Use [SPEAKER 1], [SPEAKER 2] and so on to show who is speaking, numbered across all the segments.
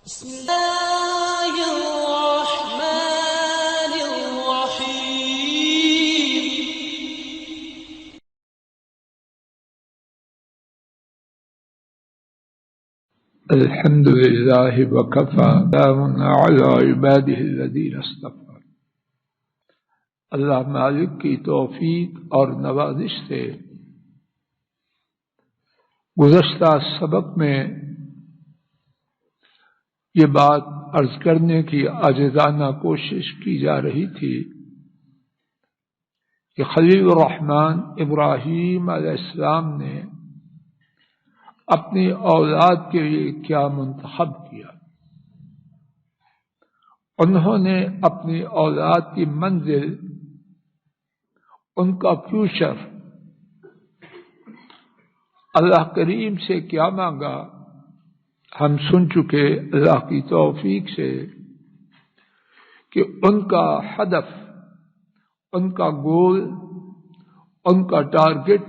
[SPEAKER 1] بسم الله الرحمن الرحيم.
[SPEAKER 2] الحمد لله وكفى سلام على عباده الذين اصطفى. اللہ مالک کی توفیق اور نوازش سے گزشتہ سبق میں یہ بات عرض کرنے کی عاجزانہ کوشش کی جا رہی تھی کہ خلیل الرحمن ابراہیم علیہ السلام نے اپنی اولاد کے لیے کیا منتخب کیا۔ انہوں نے اپنی اولاد کی منزل، ان کا فیوچر اللہ کریم سے کیا مانگا ہم سن چکے اللہ کی توفیق سے کہ ان کا ہدف، ان کا گول، ان کا ٹارگٹ،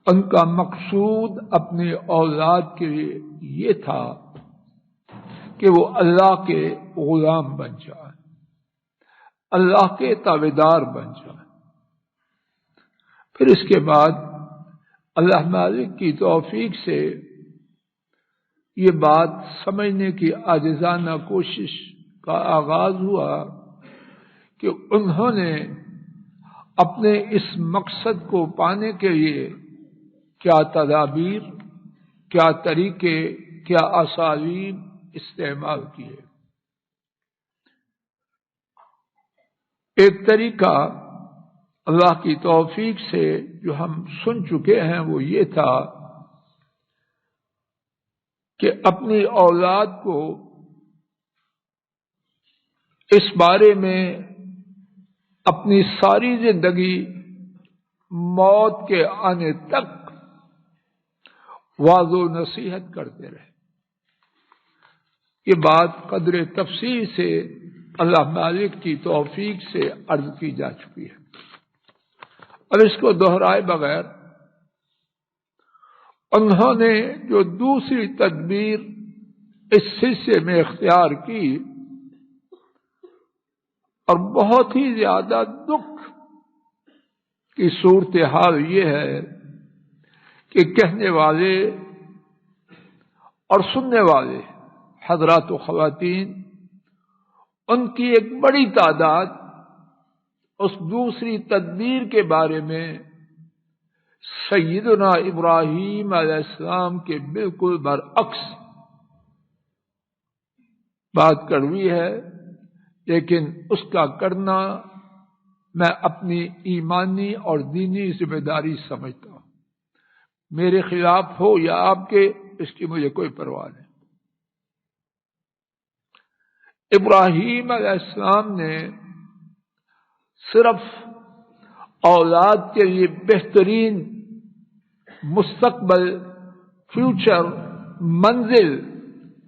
[SPEAKER 2] ان کا مقصود اپنی اولاد کے لیے یہ تھا کہ وہ اللہ کے غلام بن جائے، اللہ کے تابعدار بن جائے۔ پھر اس کے بعد اللہ مالک کی توفیق سے یہ بات سمجھنے کی عاجزانہ کوشش کا آغاز ہوا کہ انہوں نے اپنے اس مقصد کو پانے کے لیے کیا تدابیر، کیا طریقے، کیا اسالیب استعمال کیے۔ ایک طریقہ اللہ کی توفیق سے جو ہم سن چکے ہیں وہ یہ تھا کہ اپنی اولاد کو اس بارے میں اپنی ساری زندگی موت کے آنے تک واعظ و نصیحت کرتے رہے۔ یہ بات قدر تفصیل سے اللہ مالک کی توفیق سے عرض کی جا چکی ہے، اور اس کو دہرائے بغیر انہوں نے جو دوسری تدبیر اس سلسلے میں اختیار کی، اور بہت ہی زیادہ دکھ کی صورتحال یہ ہے کہ کہنے والے اور سننے والے حضرات و خواتین، ان کی ایک بڑی تعداد اس دوسری تدبیر کے بارے میں سیدنا ابراہیم علیہ السلام کے بالکل برعکس بات کڑوی ہے، لیکن اس کا کرنا میں اپنی ایمانی اور دینی ذمہ داری سمجھتا ہوں۔ میرے خلاف ہو یا آپ کے، اس کی مجھے کوئی پرواہ نہیں۔ ابراہیم علیہ السلام نے صرف اولاد کے لیے بہترین مستقبل، فیوچر، منزل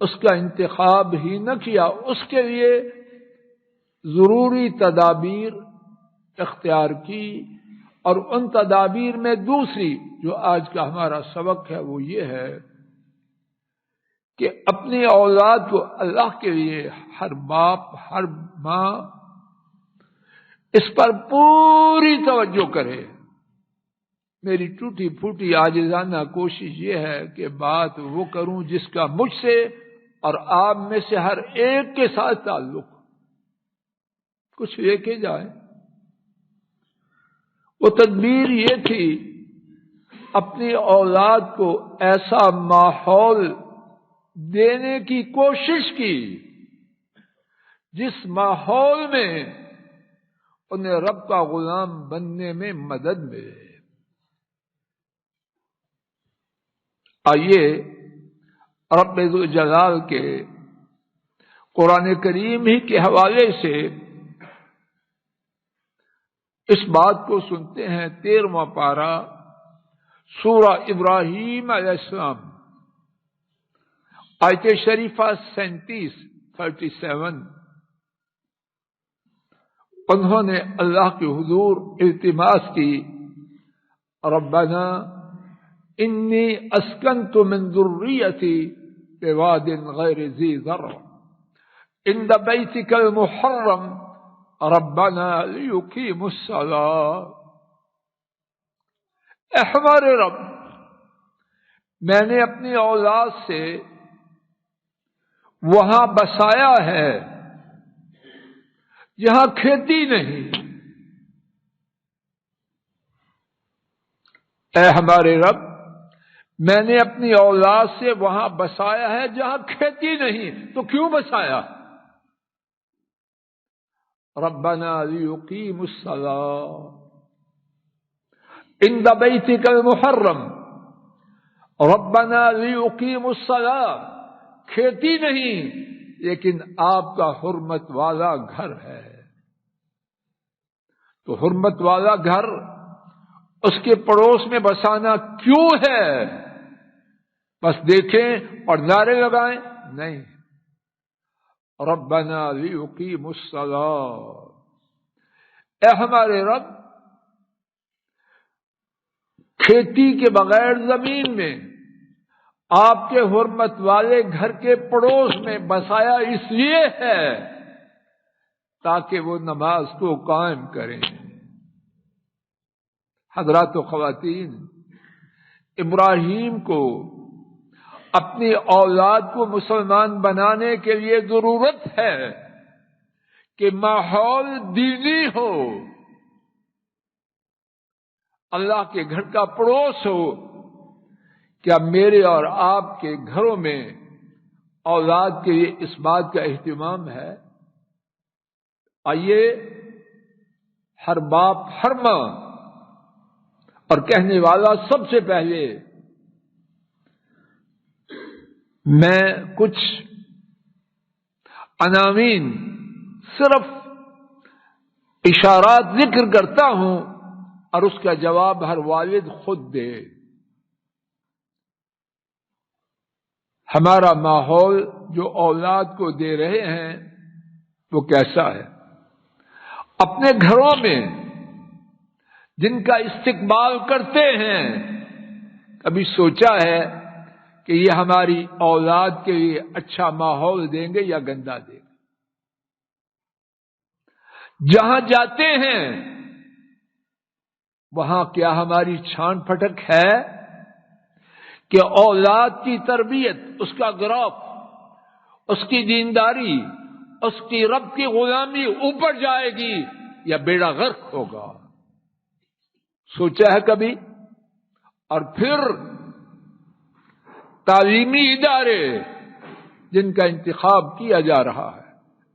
[SPEAKER 2] اس کا انتخاب ہی نہ کیا، اس کے لیے ضروری تدابیر اختیار کی، اور ان تدابیر میں دوسری جو آج کا ہمارا سبق ہے وہ یہ ہے کہ اپنی اولاد کو اللہ کے لیے ہر باپ، ہر ماں اس پر پوری توجہ کرے۔ میری ٹوٹی پھوٹی عاجزانہ کوشش یہ ہے کہ بات وہ کروں جس کا مجھ سے اور آپ میں سے ہر ایک کے ساتھ تعلق کچھ لے کے جائیں۔ وہ تدبیر یہ تھی، اپنی اولاد کو ایسا ماحول دینے کی کوشش کی جس ماحول میں انہیں رب کا غلام بننے میں مدد ملے۔ آئیے رب ذوالجلال کے قرآن کریم ہی کے حوالے سے اس بات کو سنتے ہیں۔ 13واں پارہ سورہ ابراہیم علیہ السلام، آیت شریفہ 37 انہوں نے اللہ کے حضور التماس کی، ربنا انی اسکنت من ذریتی بواد غیر ذی زرع عند بیتک المحرم ربنا لیقیموا الصلاۃ۔ اے ہمارے رب، میں نے اپنی اولاد سے وہاں بسایا ہے جہاں کھیتی نہیں۔ اے ہمارے رب، میں نے اپنی اولاد سے وہاں بسایا ہے جہاں کھیتی نہیں، تو کیوں بسایا؟ ربنا لیقیموا الصلاۃ عند بیتک المحرم، ربنا لیقیموا الصلاۃ، کھیتی نہیں لیکن آپ کا حرمت والا گھر ہے، تو حرمت والا گھر اس کے پڑوس میں بسانا کیوں ہے؟ بس دیکھیں اور نعرے لگائیں؟ نہیں، ربنا لیقیموا الصلاۃ، اے ہمارے رب، کھیتی کے بغیر زمین میں آپ کے حرمت والے گھر کے پڑوس میں بسایا اس لیے ہے تاکہ وہ نماز کو قائم کریں۔ حضرات و خواتین، ابراہیم کو اپنی اولاد کو مسلمان بنانے کے لیے ضرورت ہے کہ ماحول دینی ہو، اللہ کے گھر کا پڑوس ہو۔ کیا میرے اور آپ کے گھروں میں اولاد کے لیے اس بات کا اہتمام ہے؟ آئیے ہر باپ ہر ماں اور کہنے والا سب سے پہلے میں کچھ عناوین صرف اشارات ذکر کرتا ہوں اور اس کا جواب ہر والد خود دے۔ ہمارا ماحول جو اولاد کو دے رہے ہیں وہ کیسا ہے؟ اپنے گھروں میں جن کا استقبال کرتے ہیں، کبھی سوچا ہے کہ یہ ہماری اولاد کے لیے اچھا ماحول دیں گے یا گندا دیں گے؟ جہاں جاتے ہیں وہاں کیا ہماری چھان پھٹک ہے کہ اولاد کی تربیت، اس کا گروپ، اس کی دینداری، اس کی رب کی غلامی اوپر جائے گی یا بیڑا غرق ہوگا؟ سوچا ہے کبھی؟ اور پھر تعلیمی ادارے جن کا انتخاب کیا جا رہا ہے،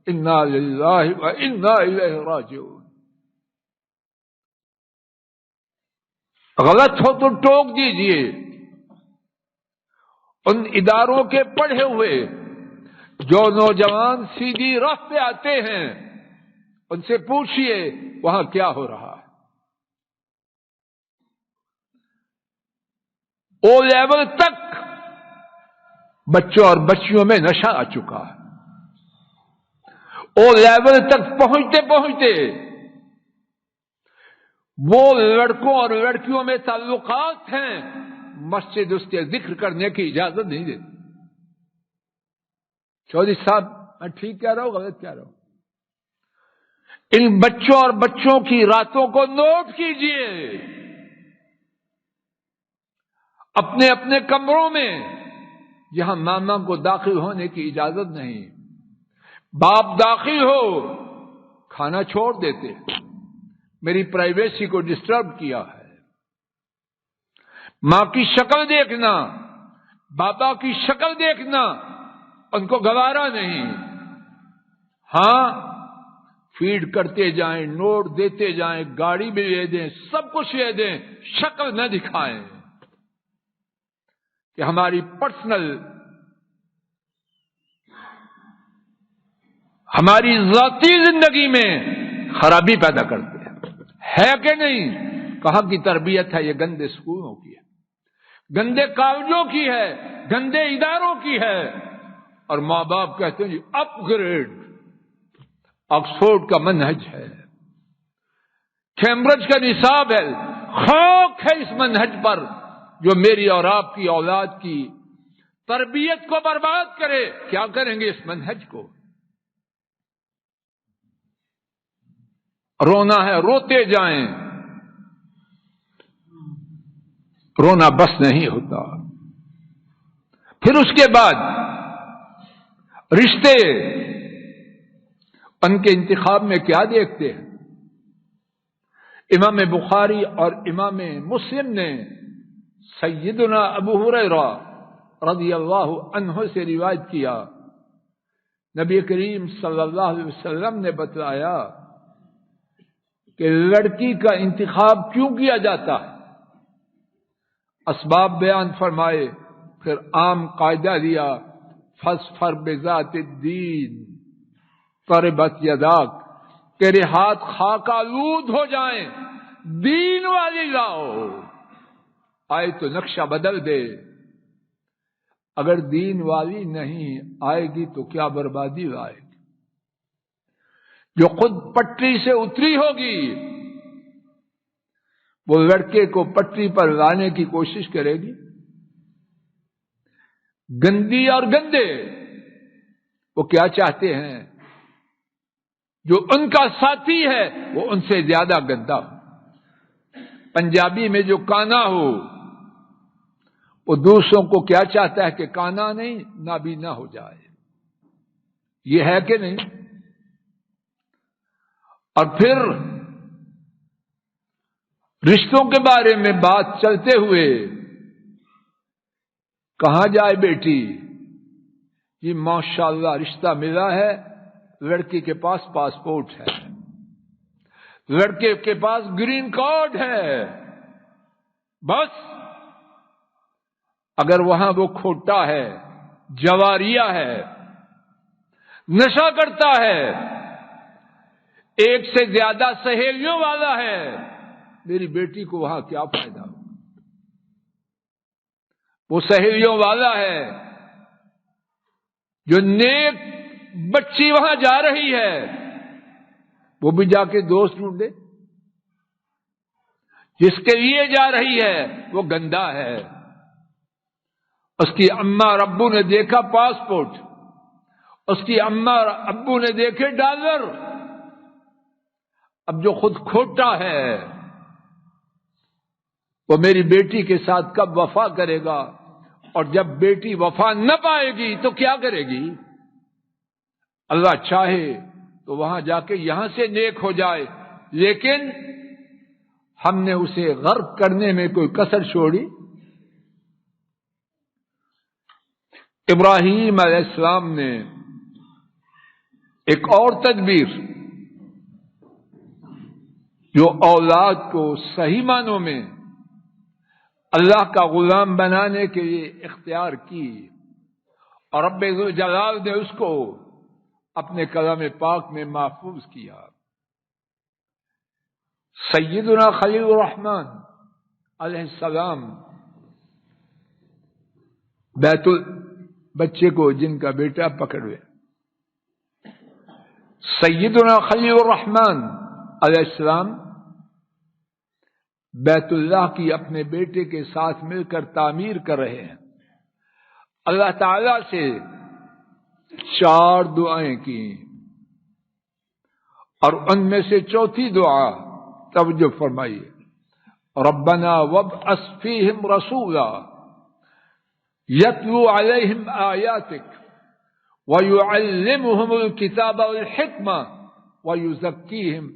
[SPEAKER 2] انا للہ و انا الیہ راجعون، غلط ہو تو ٹوک دیجئے۔ ان اداروں کے پڑھے ہوئے جو نوجوان سیدھی راہ پہ آتے ہیں ان سے پوچھئے وہاں کیا ہو رہا ہے۔ او لیول تک بچوں اور بچیوں میں نشہ آ چکا ہے۔ او لیول تک پہنچتے پہنچتے وہ لڑکوں اور لڑکیوں میں تعلقات ہیں، مسجد اس کے ذکر کرنے کی اجازت نہیں دیتی۔ چودھری صاحب میں ٹھیک کہہ رہا ہوں غلط کہہ رہا ہوں؟ ان بچوں اور بچوں کی راتوں کو نوٹ کیجئے۔ اپنے اپنے کمروں میں جہاں ماما کو داخل ہونے کی اجازت نہیں، باپ داخل ہو کھانا چھوڑ دیتے، میری پرائیویسی کو ڈسٹرب کیا ہے۔ ماں کی شکل دیکھنا، بابا کی شکل دیکھنا ان کو گوارا نہیں۔ ہاں فیڈ کرتے جائیں، نوٹ دیتے جائیں، گاڑی بھی لے دیں، سب کچھ لے دیں، شکل نہ دکھائیں کہ ہماری پرسنل، ہماری ذاتی زندگی میں خرابی پیدا کرتے ہیں۔ ہے کہ نہیں؟ کہاں کی تربیت ہے؟ یہ گندے اسکولوں کی ہے، گندے کالجوں کی ہے، گندے اداروں کی ہے۔ اور ماں باپ کہتے ہیں جی اپ گریڈ، آکسفورڈ کا منہج ہے، کیمبرج کا نصاب ہے، خاک ہے اس منہج پر جو میری اور آپ کی اولاد کی تربیت کو برباد کرے، کیا کریں گے اس منہج کو؟ رونا ہے روتے جائیں، رونا بس نہیں ہوتا۔ پھر اس کے بعد رشتے، ان کے انتخاب میں کیا دیکھتے ہیں؟ امام بخاری اور امام مسلم نے سیدنا ابو ہریرہ رضی اللہ عنہ سے روایت کیا، نبی کریم صلی اللہ علیہ وسلم نے بتلایا کہ لڑکی کا انتخاب کیوں کیا جاتا ہے، اسباب بیان فرمائے، پھر عام قاعدہ دیا، فاظفر بذات الدین تربت یداک، تیرے ہاتھ خاک آلود ہو جائیں، دین والی لاؤ، آئے تو نقشہ بدل دے، اگر دین والی نہیں آئے گی تو کیا بربادی لائے گی؟ جو خود پٹری سے اتری ہوگی وہ لڑکے کو پٹری پر لانے کی کوشش کرے گی، گندی اور گندے وہ کیا چاہتے ہیں؟ جو ان کا ساتھی ہے وہ ان سے زیادہ گندا ہو۔ پنجابی میں جو کانا ہو وہ دوسروں کو کیا چاہتا ہے کہ کانا نہیں نابینا ہو جائے، یہ ہے کہ نہیں؟ اور پھر رشتوں کے بارے میں بات چلتے ہوئے کہاں جائے بیٹی؟ یہ ماشاءاللہ رشتہ ملا ہے، لڑکی کے پاس پاسپورٹ ہے، لڑکے کے پاس گرین کارڈ ہے، بس اگر وہاں وہ کھوٹا ہے، جواریا ہے، نشہ کرتا ہے، ایک سے زیادہ سہیلیوں والا ہے، میری بیٹی کو وہاں کیا فائدہ ہو؟ وہ سہیلیوں والا ہے، جو نیک بچی وہاں جا رہی ہے وہ بھی جا کے دوست ڈھونڈے، جس کے لیے جا رہی ہے وہ گندا ہے، اس کی اماں اور ابو نے دیکھا پاسپورٹ، اس کی اماں اور ابو نے دیکھے ڈالر، اب جو خود کھوٹا ہے وہ میری بیٹی کے ساتھ کب وفا کرے گا؟ اور جب بیٹی وفا نہ پائے گی تو کیا کرے گی؟ اللہ چاہے تو وہاں جا کے یہاں سے نیک ہو جائے، لیکن ہم نے اسے غرق کرنے میں کوئی کسر چھوڑی؟ ابراہیم علیہ السلام نے ایک اور تدبیر جو اولاد کو صحیح معنوں میں اللہ کا غلام بنانے کے لیے اختیار کی، اور رب ذوالجلال نے اس کو اپنے کلام پاک میں محفوظ کیا۔ سیدنا خلیل الرحمن علیہ السلام بچے کو جن کا بیٹا پکڑے، سیدنا خلیل الرحمن علیہ السلام بیت اللہ کی اپنے بیٹے کے ساتھ مل کر تعمیر کر رہے ہیں، اللہ تعالی سے 4 دعائیں کی، اور ان میں سے چوتھی دعا توجہ فرمائیے، ربنا وابعث فیہم رسولا یتلو علیہم آیاتک ویعلمہم الکتاب والحکمہ ویزکیہم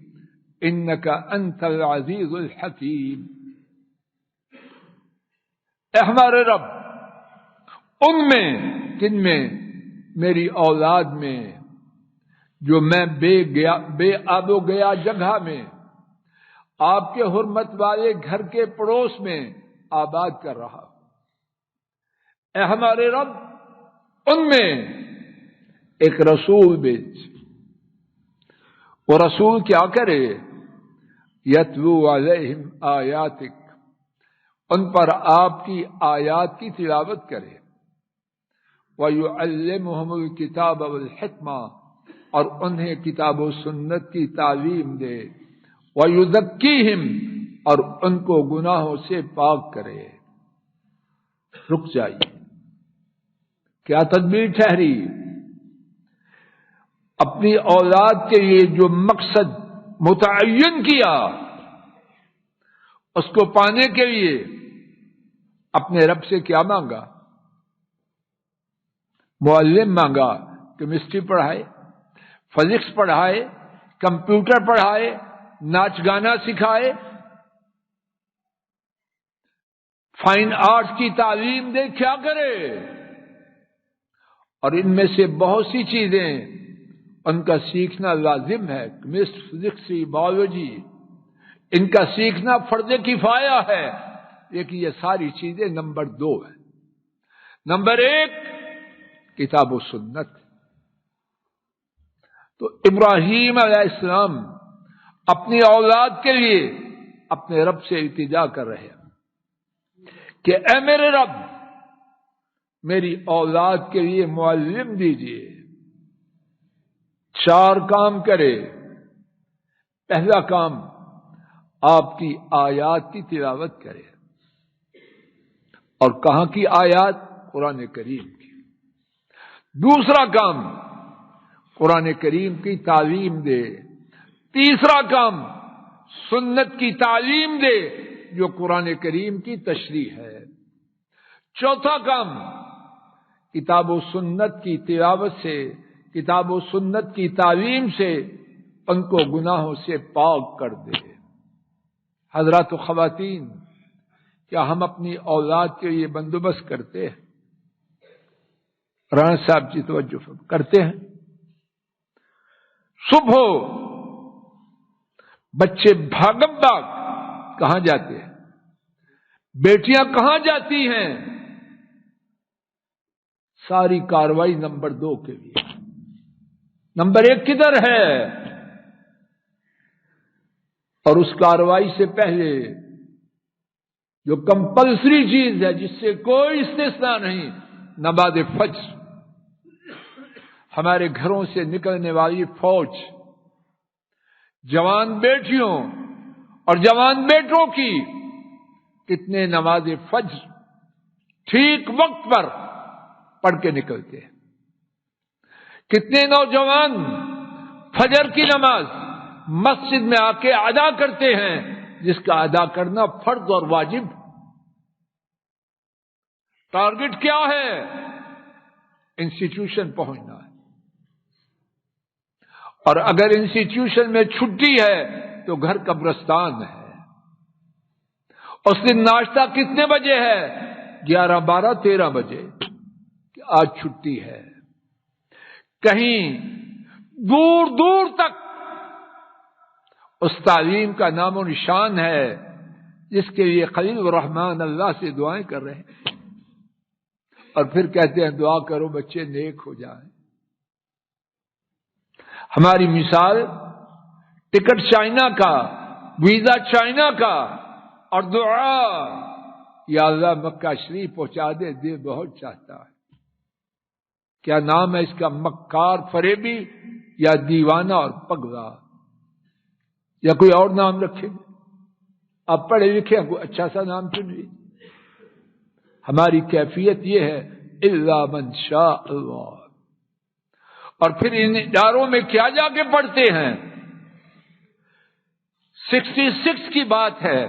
[SPEAKER 2] انک انت العزیز الحکیم۔ اے ہمارے رب، ان میں کن میں؟ میری اولاد میں، جو میں بے آب و گیا جگہ میں آپ کے حرمت والے گھر کے پڑوس میں آباد کر رہا ہوں، اے ہمارے رب ان میں ایک رسول بھیج، وہ رسول کیا کرے؟ یتلو علیہم آیاتک، ان پر آپ کی آیات کی تلاوت کرے، وَيُعَلِّمُهُمُ الْكِتَابَ وَالْحِکْمَةَ، اور انہیں کتاب و سنت کی تعلیم دے، وَيُزَكِّيهِمْ، اور ان کو گناہوں سے پاک کرے۔ رک جائیے، کیا تدبیر ٹھہری؟ اپنی اولاد کے لیے جو مقصد متعین کیا اس کو پانے کے لیے اپنے رب سے کیا مانگا؟ معلم مانگا، کیمسٹری پڑھائے، فزکس پڑھائے، کمپیوٹر پڑھائے، ناچ گانا سکھائے، فائن آرٹس کی تعلیم دے، کیا کرے؟ اور ان میں سے بہت سی چیزیں ان کا سیکھنا لازم ہے، کیمسٹری، فزکس، بایولوجی، ان کا سیکھنا فرض کفایہ ہے، لیکن یہ ساری چیزیں نمبر 2 ہے۔ نمبر 1 کتاب و سنت۔ تو ابراہیم علیہ السلام اپنی اولاد کے لیے اپنے رب سے التجا کر رہے ہیں کہ اے میرے رب، میری اولاد کے لیے معلم دیجیے، 4 کام کرے۔ پہلا کام، آپ کی آیات کی تلاوت کرے، اور کہاں کی آیات؟ قرآن کریم کی۔ دوسرا کام، قرآن کریم کی تعلیم دے۔ تیسرا کام، سنت کی تعلیم دے جو قرآن کریم کی تشریح ہے۔ چوتھا کام، کتاب و سنت کی تلاوت سے، کتاب و سنت کی تعلیم سے ان کو گناہوں سے پاک کر دے۔ حضرات و خواتین، کیا ہم اپنی اولاد کے لیے بندوبست کرتے ہیں؟ رانا صاحب جی توجہ کرتے ہیں؟ صبح بچے بھاگم بھاگ کہاں جاتے ہیں؟ بیٹیاں کہاں جاتی ہیں؟ ساری کاروائی نمبر 2 کے لیے۔ نمبر 1 کدھر ہے؟ اور اس کاروائی سے پہلے جو کمپلسری چیز ہے، جس سے کوئی استثناء نہیں، نماز فجر۔ ہمارے گھروں سے نکلنے والی فوج جوان بیٹیوں اور جوان بیٹوں کی کتنے نماز فجر ٹھیک وقت پر پڑھ کے نکلتے ہیں؟ کتنے نوجوان فجر کی نماز مسجد میں آ کے ادا کرتے ہیں، جس کا ادا کرنا فرض اور واجب؟ ٹارگٹ کیا ہے؟ انسٹیٹیوشن پہنچنا ہے، اور اگر انسٹیٹیوشن میں چھٹی ہے تو گھر قبرستان ہے۔ اس دن ناشتہ کتنے بجے ہے؟ 11، 12، 13 بجے، کہ آج چھٹی ہے۔ کہیں دور دور تک اس تعلیم کا نام و نشان ہے جس کے لیے خلیل الرحمن اللہ سے دعائیں کر رہے ہیں، اور پھر کہتے ہیں دعا کرو بچے نیک ہو جائیں۔ ہماری مثال ٹکٹ چائنا کا، ویزا چائنا کا، اور دعا یا اللہ مکہ شریف پہنچا دے، دل بہت چاہتا ہے۔ کیا نام ہے اس کا؟ مکار، فریبی، یا دیوانہ اور پگلا، یا کوئی اور نام رکھے؟ آپ پڑھے لکھے کوئی اچھا سا نام چن لیجیے۔ ہماری کیفیت یہ ہے الا من شاء اللہ۔ اور پھر ان اداروں میں کیا جا کے پڑھتے ہیں؟ 66 کی بات ہے،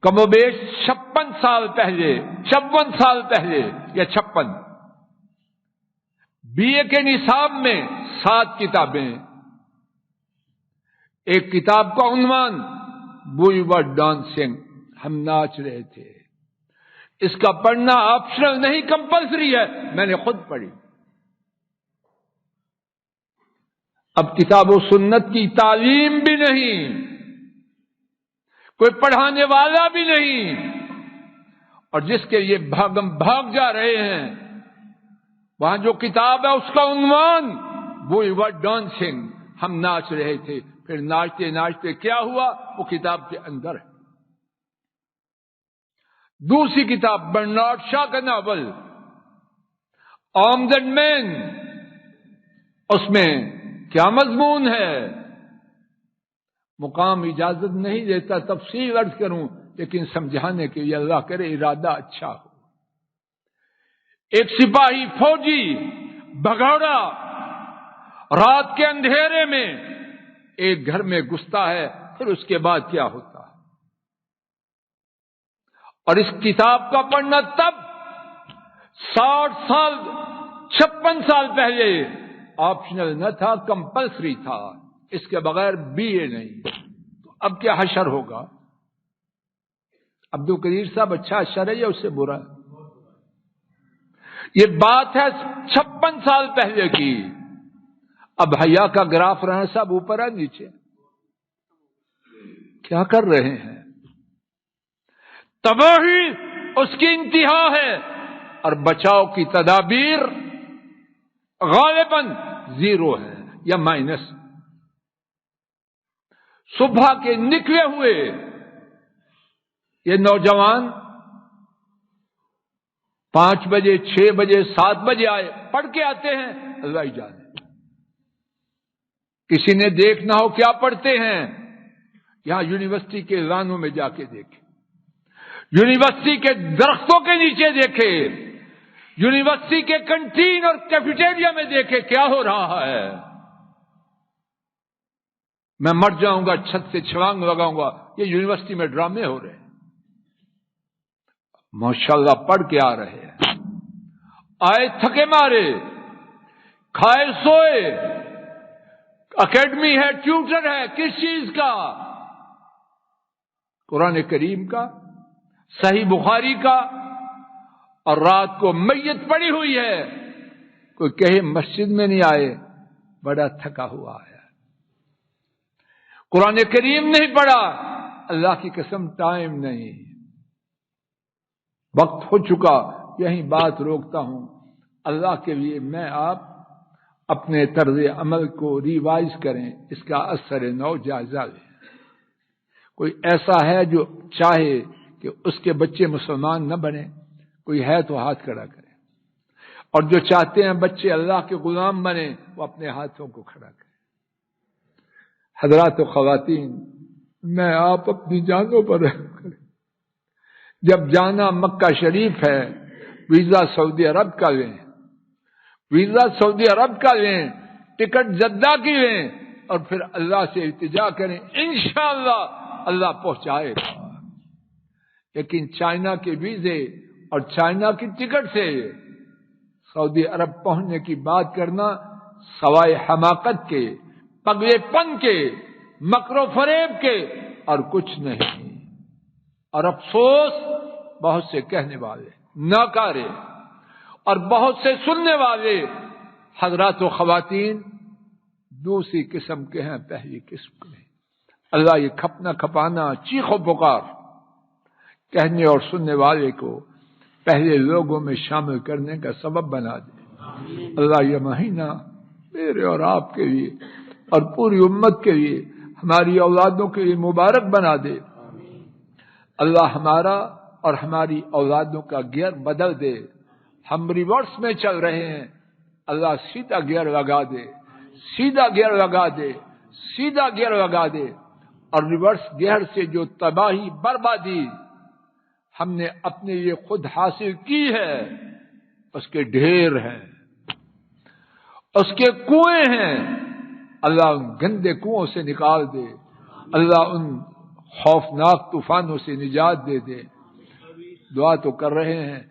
[SPEAKER 2] کم و بیش 56 سال پہلے، 56 سال پہلے یا 56، بی اے کے نصاب میں 7 کتابیں۔ ایک کتاب کا عنوان وی ور ڈانسنگ، ہم ناچ رہے تھے۔ اس کا پڑھنا آپشنل نہیں، کمپلسری ہے، میں نے خود پڑھی۔ اب کتاب و سنت کی تعلیم بھی نہیں، کوئی پڑھانے والا بھی نہیں، اور جس کے یہ بھاگم بھاگ جا رہے ہیں، وہاں جو کتاب ہے اس کا عنوان وی ور ڈانسنگ، ہم ناچ رہے تھے۔ پھر ناچتے ناچتے کیا ہوا؟ وہ کتاب کے اندر ہے۔ دوسری کتاب برنارڈ شاہ کا ناول آمدن مین، اس میں کیا مضمون ہے؟ مقام اجازت نہیں دیتا تفصیل عرض کروں، لیکن سمجھانے کے لیے اللہ کرے ارادہ اچھا ہو۔ ایک سپاہی فوجی بھگوڑا رات کے اندھیرے میں ایک گھر میں گھستا ہے، پھر اس کے بعد کیا ہوتا ہے؟ اور اس کتاب کا پڑھنا تب 60 سال 56 سال پہلے آپشنل نہ تھا، کمپلسری تھا، اس کے بغیر BA نہیں۔ تو اب کیا حشر ہوگا؟ عبد القدیر صاحب اچھا حشر ہے یا اس سے برا؟ یہ بات ہے 56 سال پہلے کی۔ اب حیا کا گراف رہنا صاحب اوپر ہے نیچے؟ کیا کر رہے ہیں؟ تباہی اس کی انتہا ہے، اور بچاؤ کی تدابیر غالباً 0 ہے یا مائنس۔ صبح کے نکلے ہوئے یہ نوجوان 5 بجے 6 بجے 7 بجے آئے، پڑھ کے آتے ہیں، اللہ ہی جانے۔ کسی نے دیکھنا ہو کیا پڑھتے ہیں، یہاں یونیورسٹی کے لانوں میں جا کے دیکھیں، یونیورسٹی کے درختوں کے نیچے دیکھے، یونیورسٹی کے کنٹین اور کیفیٹیریا میں دیکھے کیا ہو رہا ہے۔ میں مر جاؤں گا، چھت سے چھلانگ لگاؤں گا، یہ یونیورسٹی میں ڈرامے ہو رہے ہیں۔ ماشاءاللہ پڑھ کے آ رہے ہیں، آئے تھکے مارے، کھائے سوئے، اکیڈمی ہے، ٹیوٹر ہے، کس چیز کا؟ قرآن کریم کا، صحیح بخاری کا، اور رات کو میت پڑی ہوئی ہے، کوئی کہے مسجد میں نہیں آئے، بڑا تھکا ہوا ہے، قرآن کریم نہیں پڑھا، اللہ کی قسم ٹائم نہیں، وقت ہو چکا۔ یہی بات روکتا ہوں، اللہ کے لیے میں آپ اپنے طرز عمل کو ریوائز کریں، اس کا اثر نو جائزہ لیں۔ کوئی ایسا ہے جو چاہے کہ اس کے بچے مسلمان نہ بنے؟ کوئی ہے تو ہاتھ کھڑا کرے، اور جو چاہتے ہیں بچے اللہ کے غلام بنے وہ اپنے ہاتھوں کو کھڑا کریں۔ حضرات و خواتین، میں آپ اپنی جانوں پر رحم کریں۔ جب جانا مکہ شریف ہے، ویزا سعودی عرب کا لیں، ویزا سعودی عرب کا لیں، ٹکٹ جدہ کی لیں، اور پھر اللہ سے التجا کریں، انشاءاللہ اللہ پہنچائے گا۔ لیکن چائنا کے ویزے اور چائنا کی ٹکٹ سے سعودی عرب پہنچنے کی بات کرنا سوائے حماقت کے، پگلے پن کے، مکر و فریب کے اور کچھ نہیں۔ اور افسوس، بہت سے کہنے والے ناکارے اور بہت سے سننے والے حضرات و خواتین دوسری قسم کے ہیں، پہلی قسم کے ہیں۔ اللہ یہ کھپنا کھپانا، چیخ و پکار کہنے اور سننے والے کو پہلے لوگوں میں شامل کرنے کا سبب بنا دے۔ اللہ یہ مہینہ میرے اور آپ کے لیے اور پوری امت کے لیے، ہماری اولادوں کے لیے مبارک بنا دے۔ اللہ ہمارا اور ہماری اولادوں کا گیئر بدل دے۔ ہم ریورس میں چل رہے ہیں، اللہ سیدھا گیئر لگا دے، سیدھا گیئر لگا دے، سیدھا گیئر لگا دے، اور ریورس گیئر سے جو تباہی بربادی ہم نے اپنے لیے خود حاصل کی ہے، اس کے ڈھیر ہیں، اس کے کنویں ہیں، اللہ ان گندے کنووں سے نکال دے، اللہ ان خوفناک طوفانوں سے نجات دے دے۔ دعا تو کر رہے ہیں،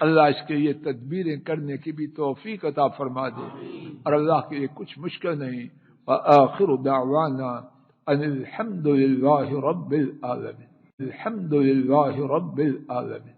[SPEAKER 2] اللہ اس کے لیے تدبیریں کرنے کی بھی توفیق عطا فرما دے، اور اللہ کے لیے کچھ مشکل نہیں۔ وآخر دعوانا ان الحمد للہ رب العالمین، الحمد للہ رب العالمین۔